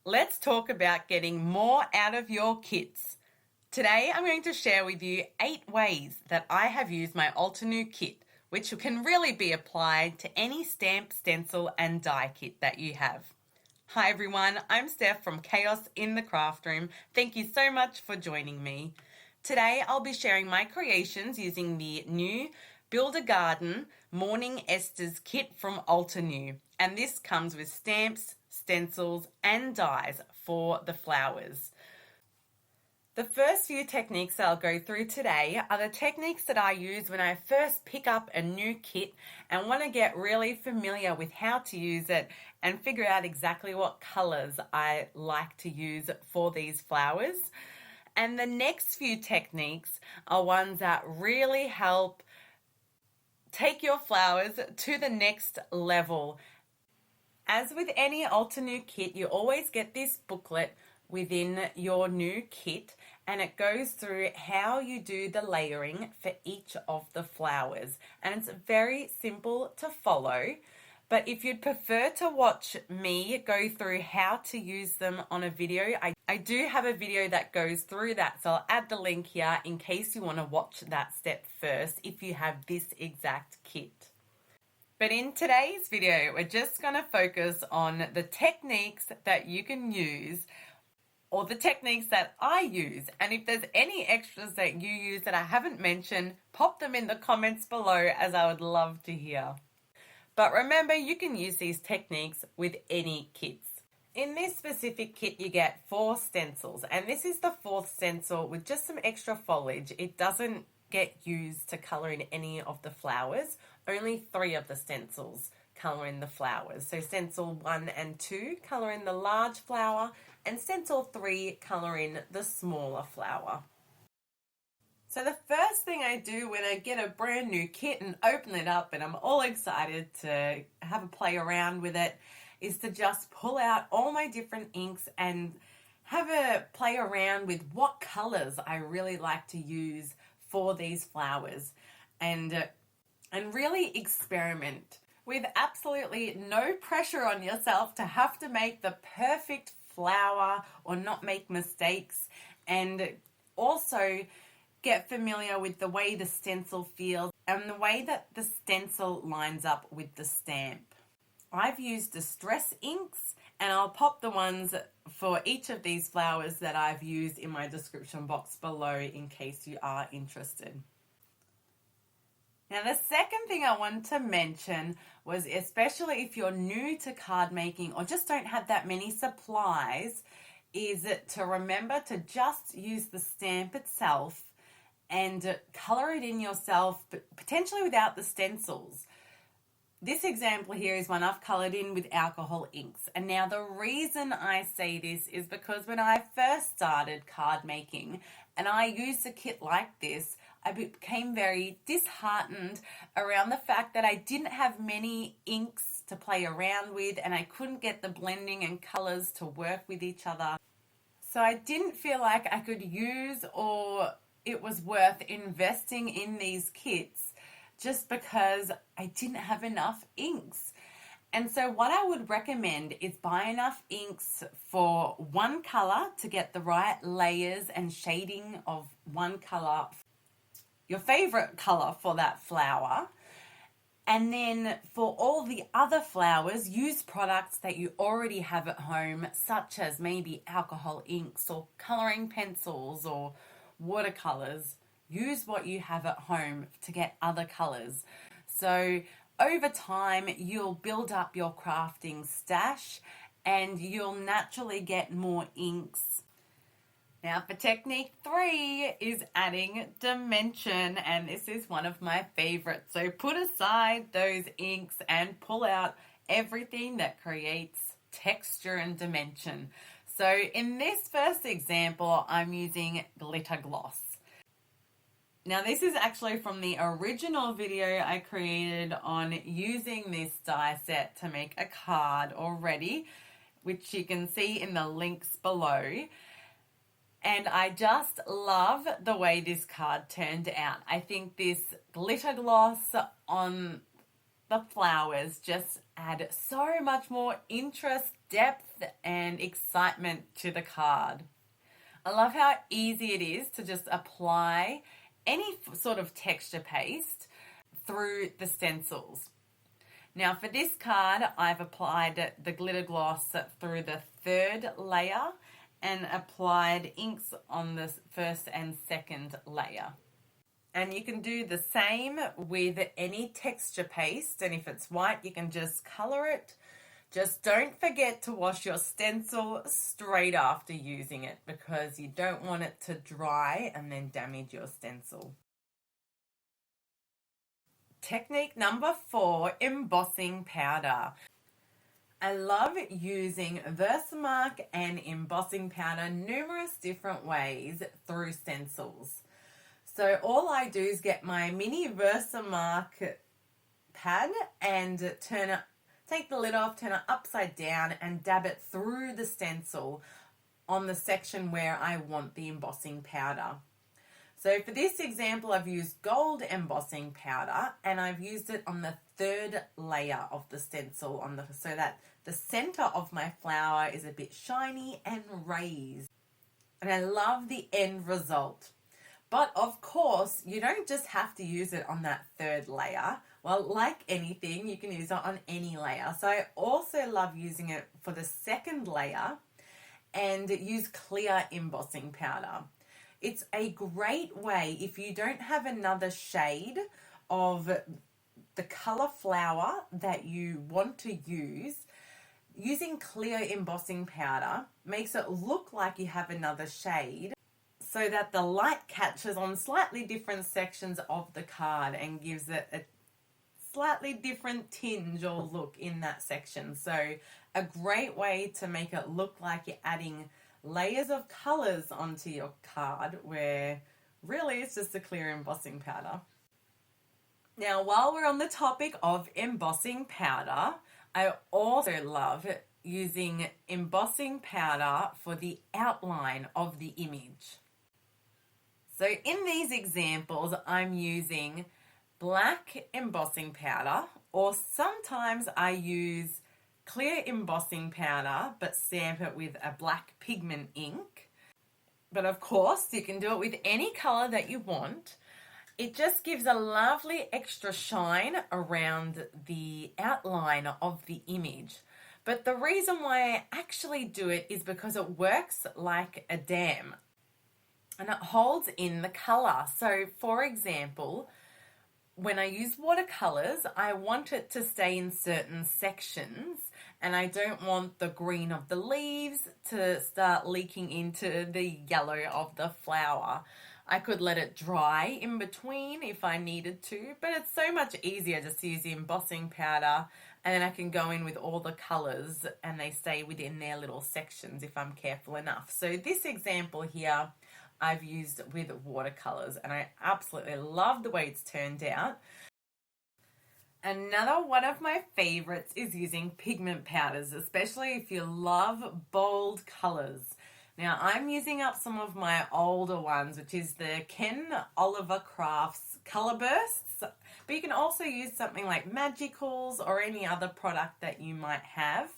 let's talk about getting more out of your kits. Today I'm going to share with you 8 ways that I have used my Altenew kit, which can really be applied to any stamp, stencil and die kit that you have. Hi everyone, I'm Steph from Chaos in the Craft Room. Thank you so much for joining me. Today I'll be sharing my creations using the new Build a Garden Morning Asters kit from Altenew, and this comes with stamps, stencils and dies for the flowers. The first few techniques that I'll go through today are the techniques that I use when I first pick up a new kit and want to get really familiar with how to use it and figure out exactly what colours I like to use for these flowers. And the next few techniques are ones that really help take your flowers to the next level. As with any Altenew kit, you always get this booklet within your new kit, and it goes through how you do the layering for each of the flowers, and it's very simple to follow. But if you'd prefer to watch me go through how to use them on a video, I do have a video that goes through that, so I'll add the link here in case you want to watch that step first if you have this exact kit. But in today's video, we're just going to focus on the techniques that you can use, or the techniques that I use. And if there's any extras that you use that I haven't mentioned, pop them in the comments below, as I would love to hear. But remember, you can use these techniques with any kits. In this specific kit, you get 4 stencils, and this is the 4th stencil with just some extra foliage. It doesn't get used to colour in any of the flowers. Only 3 of the stencils colour in the flowers. So stencil 1 and 2 colour in the large flower, and stencil 3 colour in the smaller flower. So the first thing I do when I get a brand new kit and open it up and I'm all excited to have a play around with it is to just pull out all my different inks and have a play around with what colours I really like to use for these flowers, and really experiment with absolutely no pressure on yourself to have to make the perfect flower or not make mistakes, and also get familiar with the way the stencil feels and the way that the stencil lines up with the stamp. I've used distress inks, and I'll pop the ones for each of these flowers that I've used in my description box below in case you are interested. Now, the second thing I want to mention was, especially if you're new to card making or just don't have that many supplies, is to remember to just use the stamp itself and colour it in yourself, but potentially without the stencils. This example here is one I've coloured in with alcohol inks. And now the reason I say this is because when I first started card making and I used a kit like this, I became very disheartened around the fact that I didn't have many inks to play around with and I couldn't get the blending and colours to work with each other. So I didn't feel like I could use, or it was worth investing in these kits, just because I didn't have enough inks. And so what I would recommend is buy enough inks for one colour to get the right layers and shading of one colour, your favourite colour for that flower. And then for all the other flowers, use products that you already have at home, such as maybe alcohol inks or colouring pencils or watercolours. Use what you have at home to get other colours. So over time, you'll build up your crafting stash and you'll naturally get more inks. Now for technique 3 is adding dimension, and this is one of my favourites. So put aside those inks and pull out everything that creates texture and dimension. So in this first example, I'm using glitter gloss. Now this is actually from the original video I created on using this die set to make a card already, which you can see in the links below. And I just love the way this card turned out. I think this glitter gloss on the flowers just add so much more interest depth and excitement to the card. I love how easy it is to just apply any sort of texture paste through the stencils. Now for this card, I've applied the glitter gloss through the third layer and applied inks on the first and second layer. And you can do the same with any texture paste, and if it's white, you can just color it. Just don't forget to wash your stencil straight after using it because you don't want it to dry and then damage your stencil. Technique number 4, embossing powder. I love using Versamark and embossing powder numerous different ways through stencils. So all I do is get my mini Versamark pad and take the lid off, turn it upside down and dab it through the stencil on the section where I want the embossing powder. So for this example, I've used gold embossing powder and I've used it on the third layer of the stencil so that the center of my flower is a bit shiny and raised. And I love the end result. But of course, you don't just have to use it on that third layer. Well, like anything, you can use it on any layer. So I also love using it for the second layer and use clear embossing powder. It's a great way if you don't have another shade of the color flower that you want to use. Using clear embossing powder makes it look like you have another shade, so that the light catches on slightly different sections of the card and gives it a slightly different tinge or look in that section. So a great way to make it look like you're adding layers of colors onto your card where really it's just a clear embossing powder. Now, while we're on the topic of embossing powder, I also love using embossing powder for the outline of the image. So in these examples, I'm using black embossing powder, or sometimes I use clear embossing powder but stamp it with a black pigment ink. But of course, you can do it with any color that you want. It just gives a lovely extra shine around the outline of the image. But the reason why I actually do it is because it works like a dam. And it holds in the color. So for example, when I use watercolors, I want it to stay in certain sections and I don't want the green of the leaves to start leaking into the yellow of the flower. I could let it dry in between if I needed to, but it's so much easier just to use the embossing powder and then I can go in with all the colors and they stay within their little sections if I'm careful enough. So this example here, I've used with watercolors and I absolutely love the way it's turned out. Another one of my favorites is using pigment powders, especially if you love bold colors. Now I'm using up some of my older ones, which is the Ken Oliver Crafts Color Bursts, but you can also use something like Magicals or any other product that you might have.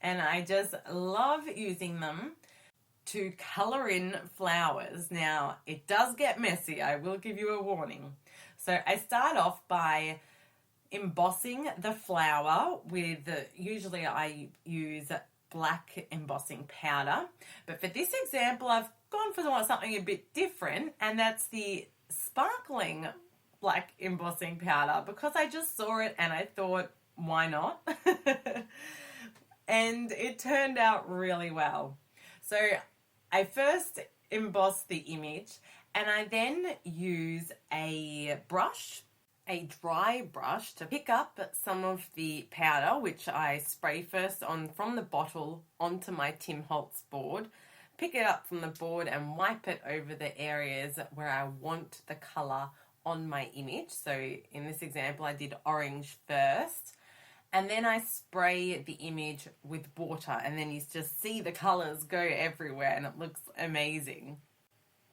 And I just love using them to color in flowers. Now, it does get messy, I will give you a warning. So I start off by embossing the flower with, usually I use black embossing powder, but for this example I've gone for something a bit different, and that's the sparkling black embossing powder because I just saw it and I thought, why not? And it turned out really well. So I first emboss the image and I then use a brush, a dry brush, to pick up some of the powder, which I spray first on from the bottle onto my Tim Holtz board, pick it up from the board and wipe it over the areas where I want the colour on my image. So in this example I did orange first. And then I spray the image with water and then you just see the colours go everywhere and it looks amazing.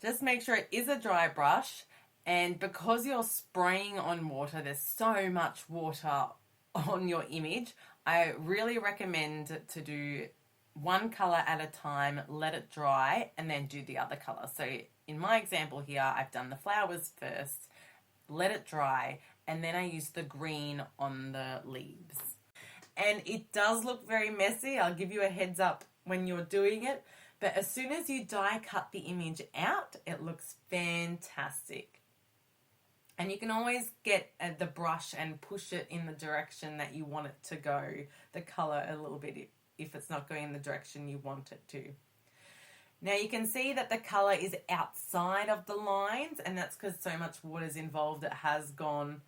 Just make sure it is a dry brush, and because you're spraying on water, there's so much water on your image, I really recommend to do one colour at a time, let it dry, and then do the other colour. So in my example here, I've done the flowers first, let it dry, and then I use the green on the leaves. And it does look very messy. I'll give you a heads up when you're doing it. But as soon as you die cut the image out, it looks fantastic. And you can always get the brush and push it in the direction that you want it to go, the colour a little bit, if it's not going in the direction you want it to. Now you can see that the colour is outside of the lines, and that's because so much water is involved, it has gone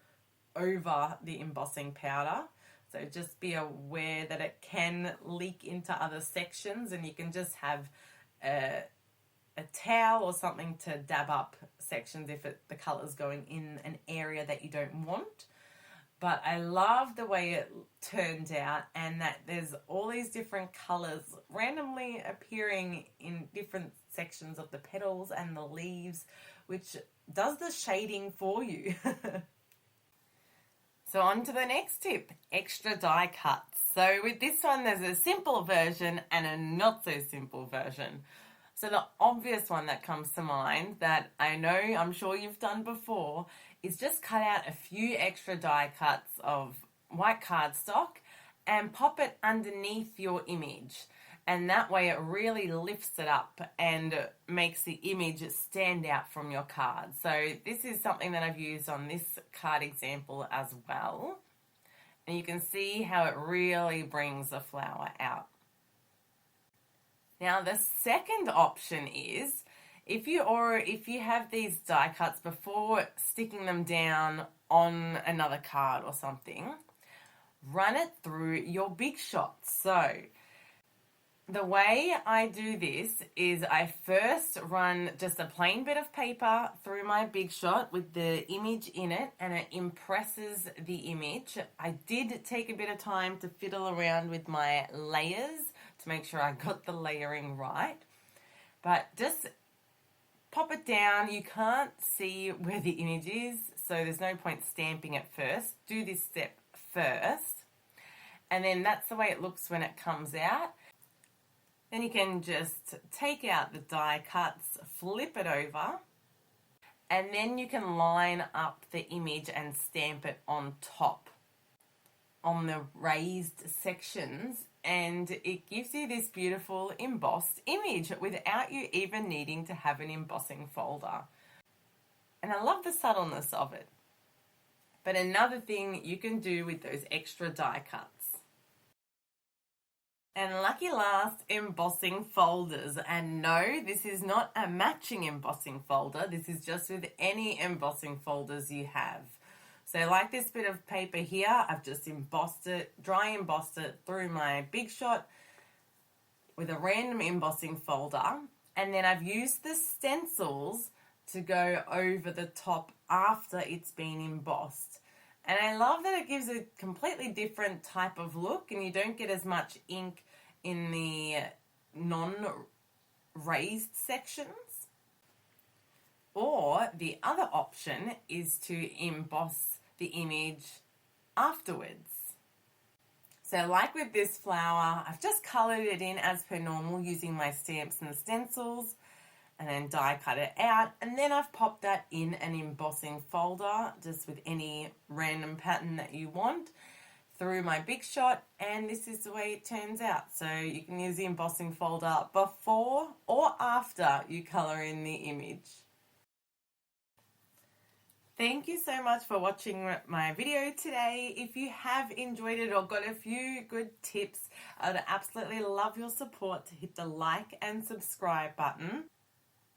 over the embossing powder. So just be aware that it can leak into other sections, and you can just have a towel or something to dab up sections if the colour's going in an area that you don't want. But I love the way it turned out, and that there's all these different colours randomly appearing in different sections of the petals and the leaves, which does the shading for you. So on to the next tip, extra die cuts. So with this one, there's a simple version and a not so simple version. So the obvious one that comes to mind that I know, I'm sure you've done before, is just cut out a few extra die cuts of white cardstock and pop it underneath your image. And that way it really lifts it up and makes the image stand out from your card. So this is something that I've used on this card example as well. And you can see how it really brings the flower out. Now the second option is, if you have these die cuts before sticking them down on another card or something, run it through your Big Shot. So the way I do this is I first run just a plain bit of paper through my Big Shot with the image in it, and it impresses the image. I did take a bit of time to fiddle around with my layers to make sure I got the layering right. But just pop it down. You can't see where the image is, so there's no point stamping it first. Do this step first, and then that's the way it looks when it comes out. Then you can just take out the die cuts, flip it over, and then you can line up the image and stamp it on top on the raised sections, and it gives you this beautiful embossed image without you even needing to have an embossing folder. And I love the subtleness of it. But another thing you can do with those extra die cuts. And lucky last, embossing folders. And no, this is not a matching embossing folder. This is just with any embossing folders you have. So like this bit of paper here, I've just embossed it, dry embossed it through my Big Shot with a random embossing folder. And then I've used the stencils to go over the top after it's been embossed. And I love that it gives a completely different type of look, and you don't get as much ink in the non-raised sections. Or the other option is to emboss the image afterwards. So like with this flower, I've just coloured it in as per normal using my stamps and stencils, and then die cut it out, and then I've popped that in an embossing folder just with any random pattern that you want through my Big Shot, and this is the way it turns out. So you can use the embossing folder before or after you colour in the image. Thank you so much for watching my video today. If you have enjoyed it or got a few good tips, I would absolutely love your support to hit the like and subscribe button.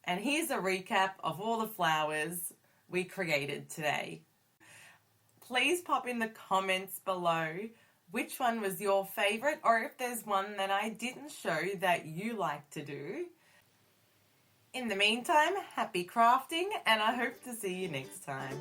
And here's a recap of all the flowers we created today. Please pop in the comments below which one was your favourite, or if there's one that I didn't show that you like to do. In the meantime, happy crafting, and I hope to see you next time.